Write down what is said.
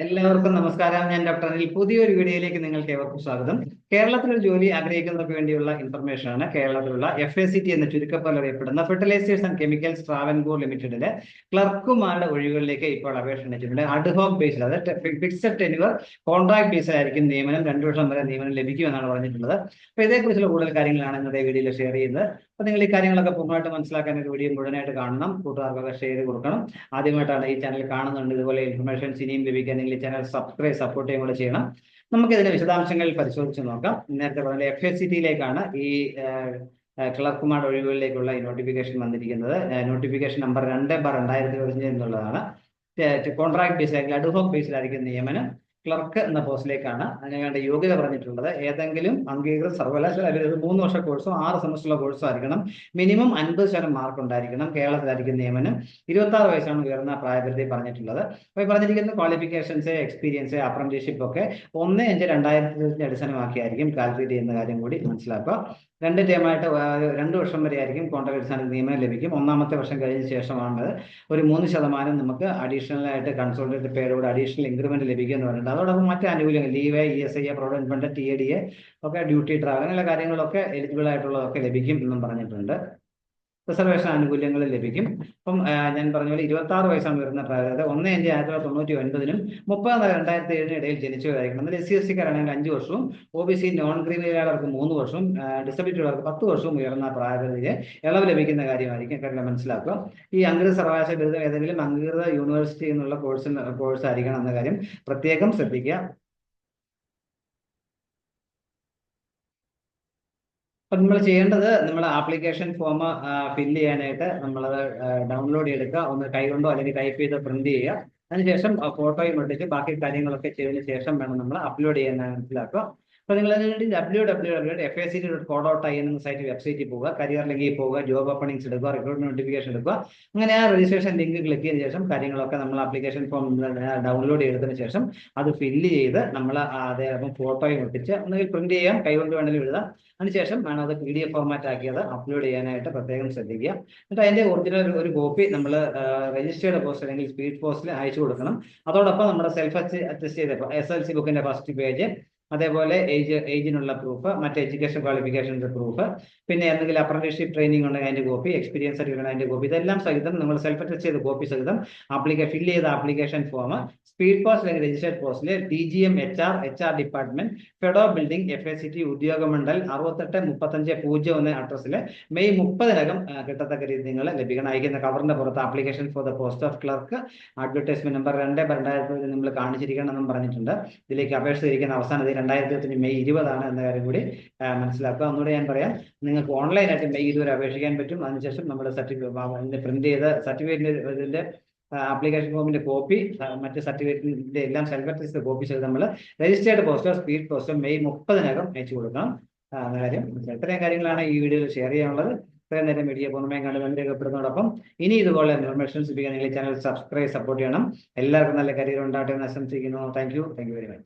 എല്ലാവർക്കും നമസ്കാരം. ഞാൻ ഡോക്ടർ അനിൽ. പുതിയൊരു വീഡിയോയിലേക്ക് നിങ്ങൾക്ക് ഏവർക്കും സ്വാഗതം. കേരളത്തിലൊരു ജോലി ആഗ്രഹിക്കുന്നവർക്ക് വേണ്ടിയുള്ള ഇൻഫർമേഷൻ ആണ്. കേരളത്തിലുള്ള FACT എന്ന ചുരുക്കപ്പേരിൽ അറിയപ്പെടുന്ന ഫെർട്ടിലൈസേഴ്സ് ആൻഡ് കെമിക്കൽസ് ട്രാവൻകൂർ ലിമിറ്റഡിലെ ക്ലർക്കുമാരുടെ ഒഴിവുകളിലേക്ക് ഇപ്പോൾ അപേക്ഷ ക്ഷണിച്ചിട്ടുണ്ട്. അഡ്ഹോക് ബേസിൽ, അതായത് ഫിക്സഡ് ടെന്യൂർ കോൺട്രാക്ട് ബേസിലായിരിക്കും നിയമനം. 2 വർഷം വരെ നിയമനം ലഭിക്കുമെന്നാണ് പറഞ്ഞിട്ടുള്ളത്. അപ്പോൾ ഇതേക്കുറിച്ചുള്ള കൂടുതൽ കാര്യങ്ങളാണ് ഇന്നത്തെ വീഡിയോയിൽ ഷെയർ ചെയ്യുന്നത്. അപ്പോൾ നിങ്ങൾ ഈ കാര്യങ്ങളൊക്കെ പൂർണ്ണമായിട്ട് മനസ്സിലാക്കാൻ ഒരു വീഡിയോ മുഴുവനായിട്ട് കാണണം. കൂട്ടുകാർക്കൊക്കെ ഷെയർ കൊടുക്കണം. ആദ്യമായിട്ടാണ് ഈ ചാനൽ കാണുന്നുണ്ട്, ഇതുപോലെ ഇൻഫർമേഷൻസ് ഇനിയും ലഭിക്കാൻ ഈ ചാനൽ സബ്സ്ക്രൈബ് സപ്പോർട്ട് ചെയ്യുക കൂടെ ചെയ്യണം. നമുക്ക് ഇതിന്റെ വിശദാംശങ്ങൾ പരിശോധിച്ച് നോക്കാം. നേരത്തെ പറഞ്ഞ FACT-യിലേക്കാണ് ഈ ക്ലർക്കുമാരുടെ ഒഴിവുകളിലേക്കുള്ള ഈ നോട്ടിഫിക്കേഷൻ വന്നിരിക്കുന്നത്. നോട്ടിഫിക്കേഷൻ നമ്പർ 2/2025 എന്നുള്ളതാണ്. കോൺട്രാക്ട് ബേസിലായിരിക്കും, അഡ്ഹോക് ബേസിലായിരിക്കും നിയമനം. ക്ലർക്ക് എന്ന പോസ്റ്റിലേക്കാണ്. അതിനുവേണ്ട യോഗ്യത പറഞ്ഞിട്ടുള്ളത് ഏതെങ്കിലും അംഗീകൃത സർവകലാശാല 3 വർഷ കോഴ്സോ 6 സെമസ്റ്ററുള്ള കോഴ്സോ ആയിരിക്കണം. മിനിമം 50% മാർക്ക് ഉണ്ടായിരിക്കണം. കേരളത്തിലായിരിക്കും നിയമനം. 26 വയസ്സാണ് ഉയർന്ന പ്രായപരിധി പറഞ്ഞിട്ടുള്ളത്. അപ്പോൾ പറഞ്ഞിരിക്കുന്ന ക്വാളിഫിക്കേഷൻസ്, എക്സ്പീരിയൻസ്, അപ്രന്റീസ്ഷിപ്പ് ഒക്കെ 1/5/2025 അടിസ്ഥാനമാക്കിയായിരിക്കും കാൽക്കുലേറ്റ് ചെയ്യുന്ന കാര്യം കൂടി മനസ്സിലാക്കുക. 2 ടേമായിട്ട് 2 വർഷം വരെ ആയിരിക്കും കോൺട്രാക്ട് അടിസ്ഥാനത്തിൽ നിയമനം ലഭിക്കും. 1ാമത്തെ വർഷം കഴിഞ്ഞ ശേഷമാണ് ഒരു 3% നമുക്ക് അഡീഷണൽ ആയിട്ട് കൺസോൾട്ടേറ്റ് പേരോട് അഡീഷണൽ ഇൻക്രിമെന്റ് ലഭിക്കും എന്ന് പറഞ്ഞിട്ടുണ്ട്. അതോടൊപ്പം മറ്റ് ആനുകൂല്യങ്ങൾ, leave, ESI, provident fund, TADA ഒക്കെ, ഡ്യൂട്ടി ട്രാവൽ, അങ്ങനെയുള്ള കാര്യങ്ങളൊക്കെ എലിജിബിൾ ആയിട്ടുള്ളതൊക്കെ ലഭിക്കും എന്നും പറഞ്ഞിട്ടുണ്ട്. റിസർവേഷൻ ആനുകൂല്യങ്ങൾ ലഭിക്കും. അപ്പം ഞാൻ പറഞ്ഞ പോലെ 26 വയസ്സാണ് വരുന്ന പ്രായം. 1/5/1999 30/2007 ഇടയിൽ ജനിച്ചവരായിരിക്കണം. അതിൽ SC/ST-കാരാണെങ്കിൽ 5 വർഷവും, OBC നോൺ ക്രീമികാർക്ക് 3 വർഷവും, ഡിസബിലിറ്റി ഉള്ളവർക്ക് 10 വർഷവും ഉയർന്ന പ്രായപരിധിയിൽ ഇളവ് ലഭിക്കുന്ന കാര്യമായിരിക്കും. കാര്യം മനസ്സിലാക്കുക. ഈ അംഗീകൃത സർവകലാശാല ബിരുദം ഏതെങ്കിലും അംഗീകൃത യൂണിവേഴ്സിറ്റി എന്നുള്ള കോഴ്സ് ആയിരിക്കണം എന്ന കാര്യം പ്രത്യേകം ശ്രദ്ധിക്കുക. അപ്പം നമ്മൾ ചെയ്യേണ്ടത്, നമ്മൾ ആപ്ലിക്കേഷൻ ഫോം ഫില്ല് ചെയ്യാനായിട്ട് നമ്മളത് ഡൗൺലോഡ് ചെയ്തെടുക്കുക. ഒന്ന് കൈകൊണ്ടോ അല്ലെങ്കിൽ ടൈപ്പ് ചെയ്ത് പ്രിന്റ് ചെയ്യുക. അതിനുശേഷം ഫോട്ടോയും ഇട്ടിട്ട് ബാക്കി കാര്യങ്ങളൊക്കെ ചെയ്തതിന് ശേഷം വേണം നമ്മൾ അപ്ലോഡ് ചെയ്യാൻ മനസ്സിലാക്കുക. അപ്പോൾ നിങ്ങൾ അതിനുവേണ്ടി www.fact.co.in എന്ന വെബ്സൈറ്റിൽ പോവുക, കരിയർ ലിങ്കിൽ പോവുക, ജോബ് ഓപ്പണിംഗ്സ് എടുക്കുക, റിക്രൂട്ട്മെന്റ് നോട്ടിഫിക്കേഷൻ എടുക്കുക. അങ്ങനെ ആ രജിസ്ട്രേഷൻ ലിങ്ക് ക്ലിക്ക് ചെയ്തതിനു ശേഷം കാര്യങ്ങളൊക്കെ നമ്മൾ ആപ്ലിക്കേഷൻ ഫോം ഡൗൺലോഡ് ചെയ്തതിനു ശേഷം അത് ഫില്ല് ചെയ്ത് നമ്മൾ അതേപോലെ ഫോട്ടോയും ഒട്ടിച്ച് ഒന്നുകിൽ പ്രിന്റ് ചെയ്യാം, കൈകൊണ്ട് വേണമെങ്കിലും എഴുതാം. അതിനുശേഷം വേണം അത് PDF ഫോർമാറ്റ് ആക്കിയത് അപ്ലോഡ് ചെയ്യാനായിട്ട് പ്രത്യേകം ശ്രദ്ധിക്കുക. എന്നിട്ട് അതിന്റെ ഒറിജിനൽ ഒരു കോപ്പി നമ്മൾ രജിസ്റ്റേർഡ് പോസ്റ്റ് അല്ലെങ്കിൽ സ്പീഡ് പോസ്റ്റിൽ അയച്ചു കൊടുക്കണം. അതോടൊപ്പം നമ്മുടെ സെൽഫ് അറ്റസ്റ്റ് ചെയ്ത SLC ബുക്കിന്റെ ഫസ്റ്റ് പേജ്, അതേപോലെ ഏജിനുള്ള പ്രൂഫ്, മറ്റ് എഡ്യൂക്കേഷൻ ക്വാളിഫിക്കേഷൻസ് പ്രൂഫ്, പിന്നെ എന്തെങ്കിലും അപ്രന്റീസ്ഷിപ്പ് ട്രെയിനിങ് ഉണ്ടെങ്കിൽ അതിന്റെ കോപ്പി, എക്സ്പീരിയൻസ് സർട്ടിഫിക്കറ്റ് അതിന്റെ കോപ്പി, ഇതെല്ലാം സഹിതം നമ്മൾ സെൽഫ് അറ്റസ്റ്റ് ചെയ്ത കോപ്പി സഹിതം ഫില്ല് ചെയ്ത ആപ്ലിക്കേഷൻ ഫോം സ്പീഡ് പോസ്റ്റ് അല്ലെങ്കിൽ രജിസ്റ്റേർഡ് പോസ്റ്റിൽ DGM HR department, FEDO building, FACT, Udyogamandal 683501 അഡ്രസ്സിൽ മെയ് 30-നകം കിട്ടത്തക്ക രീതി നിങ്ങൾ ലഭിക്കണം. അയക്കുന്ന കവറിന്റെ പുറത്ത് application for the post of clerk, advertisement number 2/2025 നമ്മൾ കാണിച്ചിരിക്കണം എന്നും പറഞ്ഞിട്ടുണ്ട്. ഇതിലേക്ക് അപേക്ഷ ഇരിക്കുന്ന അവസാന തീയതി 2025 മെയ് 20 എന്ന കാര്യം കൂടി മനസ്സിലാക്കുക. ഒന്നുകൂടെ ഞാൻ പറയാം, നിങ്ങൾക്ക് ഓൺലൈനായിട്ട് മെയ് 20 അപേക്ഷിക്കാൻ പറ്റും. അതിനുശേഷം നമ്മുടെ സർട്ടിഫിക്കറ്റ് പ്രിന്റ് ചെയ്ത് സർട്ടിഫിക്കറ്റിന്റെ ആപ്ലിക്കേഷൻ ഫോമിന്റെ കോപ്പി, മറ്റ് സർട്ടിഫിക്കറ്റിന്റെ എല്ലാം സെൽഫ് അറ്റസ്റ്റ് കോപ്പി ചെയ്ത് നമ്മൾ രജിസ്റ്റേർഡ് പോസ്റ്റോ സ്പീഡ് പോസ്റ്റോ മെയ് 30-നകം അയച്ചു കൊടുക്കണം എന്ന കാര്യം. ഇത്രയും കാര്യങ്ങളാണ് ഈ വീഡിയോയിൽ ഷെയർ ചെയ്യാനുള്ളത്. ഇത്രയും നേരം വീഡിയോ പൂർണ്ണമായും കണ്ട് രേഖപ്പെടുന്നതോടൊപ്പം ഇനി ഇതുപോലെ ഇൻഫർമേഷൻസ് ലഭിക്കാൻ നിങ്ങൾ ചാനൽ സബ്സ്ക്രൈബ് സപ്പോർട്ട് ചെയ്യണം. എല്ലാവർക്കും നല്ല കരിയർ ഉണ്ടാകട്ടെ എന്ന് ആശംസിക്കുന്നു. Thank you very much.